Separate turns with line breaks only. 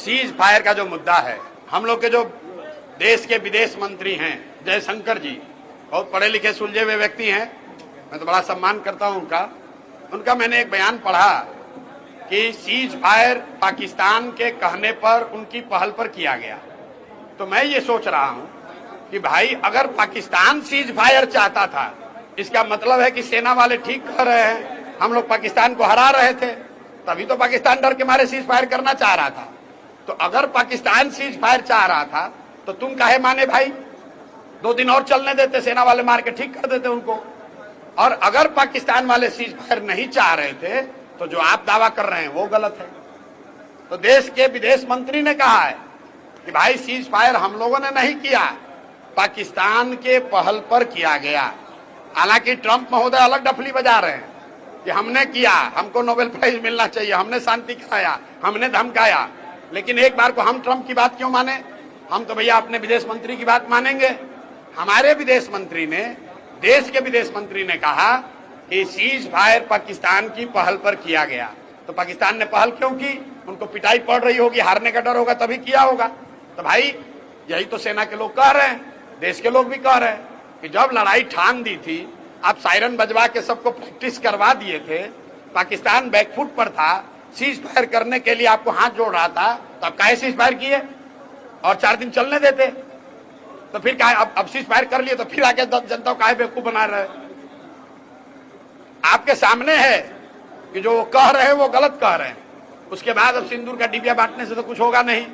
Cease fire का जो मुद्दा है, हम लोग के जो देश के विदेश मंत्री हैं जयशंकर जी, बहुत पढ़े लिखे सुलझे हुए व्यक्ति हैं, मैं तो बड़ा सम्मान करता हूं उनका मैंने एक बयान पढ़ा कि सीज फायर पाकिस्तान के कहने पर, उनकी पहल पर किया गया। तो मैं ये सोच रहा हूं कि भाई अगर पाकिस्तान सीज फायर चाहता था, इसका मतलब है कि सेना वाले ठीक कह रहे हैं, हम लोग पाकिस्तान को हरा रहे थे, तभी तो पाकिस्तान डर के मारे सीज फायर करना चाह रहा था। तो अगर पाकिस्तान सीज फायर चाह रहा था तो तुम काहे माने भाई? 2 दिन और चलने देते, सेना वाले मार के ठीक कर देते उनको। और अगर पाकिस्तान वाले सीज फायर नहीं चाह रहे थे तो जो आप दावा कर रहे हैं वो गलत है। तो देश के विदेश मंत्री ने कहा है कि भाई सीज फायर हम लोगों ने नहीं किया, पाकिस्तान के पहल पर किया गया। हालांकि ट्रंप महोदय अलग डफली बजा रहे हैं कि हमने किया, हमको नोबेल प्राइज मिलना चाहिए, हमने शांति कराया, हमने धमकाया। लेकिन एक बार को हम ट्रंप की बात क्यों माने? हम तो भैया अपने विदेश मंत्री की बात मानेंगे। हमारे विदेश मंत्री ने, देश के विदेश मंत्री ने कहा कि सीज फायर पाकिस्तान की पहल पर किया गया। तो पाकिस्तान ने पहल क्यों की? उनको पिटाई पड़ रही होगी, हारने का डर होगा, तभी किया होगा। तो भाई यही तो सेना के लोग कह रहे हैं, देश के लोग भी कह रहे हैं कि जब लड़ाई ठान दी थी, आप सायरन बजवा के सबको प्रैक्टिस करवा दिए थे, पाकिस्तान बैकफुट पर था, सीज फायर करने के लिए आपको हाथ जोड़ रहा था, तो आप काहे सीज फायर किए और 4 दिन चलने देते? तो फिर काहे अब सीज फायर कर लिए तो फिर आके जनता को काहे बेवकूफ बना रहे? आपके सामने है कि जो वो कह रहे हैं वो गलत कह रहे हैं। उसके बाद अब सिंदूर का डिबिया बांटने से तो कुछ होगा नहीं।